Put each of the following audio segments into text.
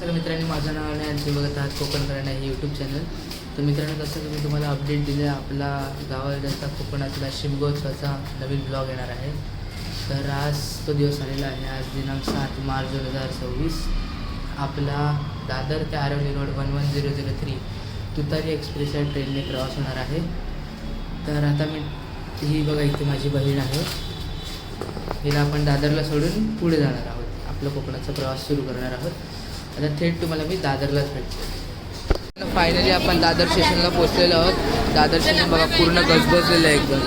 नमस्कार मित्रांनो, माझं नाव आहे आणि तुम्ही बघत आहात कोकण करणं हे यूट्यूब चॅनल. तर मित्रांनो, जसं की मी तुम्हाला अपडेट दिले, आपला गावाकडचा कोकणातला शिमगोत्सवाचा नवीन ब्लॉग येणार आहे. तर आज तो दिवस आलेला आहे. आज दिनांक 7 मार्च 2026. आपला दादर ते आरवली रोड 11003 तुतारी एक्सप्रेस या ट्रेनने प्रवास होणार आहे. तर आता ही बघा, इथे माझी बहीण आहे. हिला आपण दादरला सोडून पुढे जाणार आहोत. आपला कोकणाचा प्रवास सुरू करणार आहोत. आता थेट तुम्हाला मी दादरलाच भेटतो. फायनली आपण दादर स्टेशनला पोहोचलेलो आहोत. दादर स्टेशन बघा, पूर्ण गजबजलेलं आहे एकदम.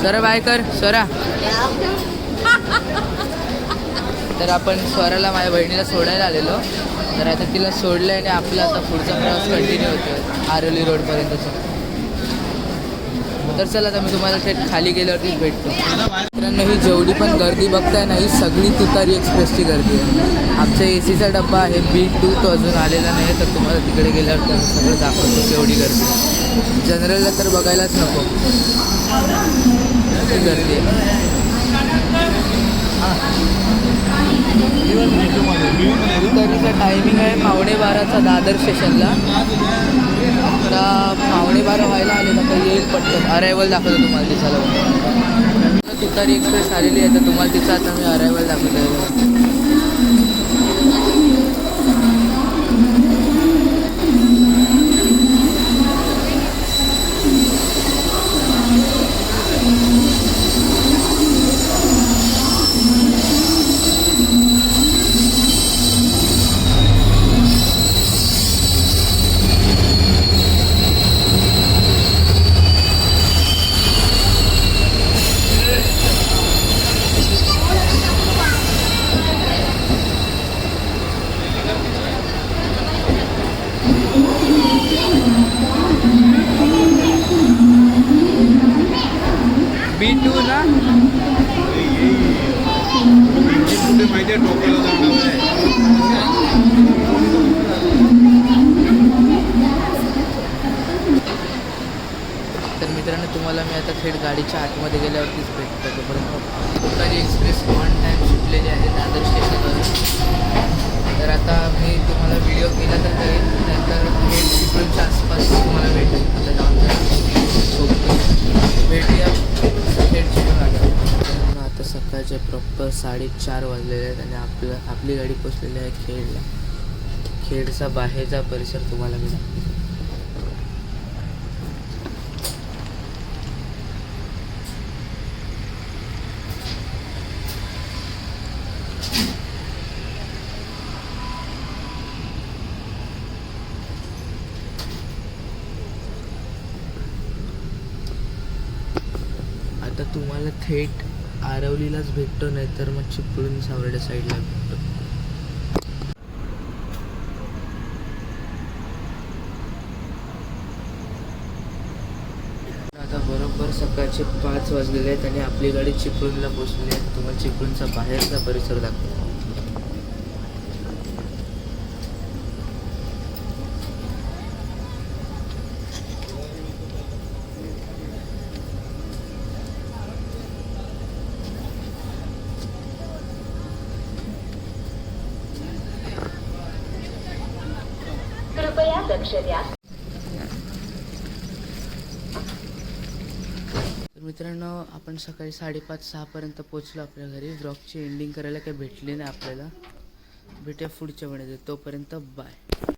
स्वरा बाय कर, स्वरा. तर आपण स्वराला, माझ्या बहिणीला सोडायला आलेलो. तर आता तिला सोडलं आहे आणि आपला आता पुढचा प्रवास कंटिन्यू होतो आरोली रोडपर्यंतचा. तर चला, आता मी तुम्हाला थेट खाली गेल्यावरतीच भेटतो. मित्रांनो, ही जेवढी पण गर्दी बघताय ना, ही सगळी तुतारी एक्सप्रेसची गर्दी आहे. आमचा एसीचा डब्बा आहे B2, तो अजून आलेला नाही. तर तुम्हाला तिकडे गेल्यावर तर सगळं दाखवतो केवढी गर्दी. जनरलला तर बघायलाच नको, किती गर्दी आहे. तुतारीचा टायमिंग आहे 11:15चा दादर स्टेशनला. आता 11:15 व्हायला आले ना, तर येईल पटकन. अरायवल दाखवतो तुम्हाला दिसायला. तुतारी एक्सप्रेस आलेली आहे, तर तुम्हाला तिचा आता मी अरायवल दाखवतो आहे. B2 ना, तर मित्रांनो, तुम्हाला मी आता थेट गाडीच्या आतमध्ये गेल्यावरतीच भेटतो. तोपर्यंत तुतारी एक्सप्रेस ऑन टाईम सुटलेली आहे दादर स्टेशनवर. तर आता मी तुम्हाला व्हिडिओ केला तर करेन, नंतर थेट चिपळूणच्या आसपास तुम्हाला भेटेल. आता जाऊन भेटूया थेट चिपळूण आलं. आता सकाळचे प्रॉपर 4:30 वाजलेले आहेत आणि आपली गाडी पोचलेली आहे खेडला. खेडचा बाहेरचा परिसर तुम्हाला मी दाखवतो. आता तुम्हाला थेट आरवलीलाच भेटतो, नाही तर मग चिपळूण सावर्डे साईडला भेटतो. आता बरोबर सकाळचे 5 वाजलेले आहेत आणि आपली गाडी चिपळूणला पोचलेली आहे. तुम्हाला चिपळूणचा बाहेरचा परिसर दाखवतो. तर मित्रांनो, आपण सकाळी 5:30-6 पर्यंत पोचलो आपल्या घरी. ब्लॉगची एंडिंग करायला काही भेटली नाही आपल्याला. भेटूया पुढच्या वेळेस. तोपर्यंत बाय.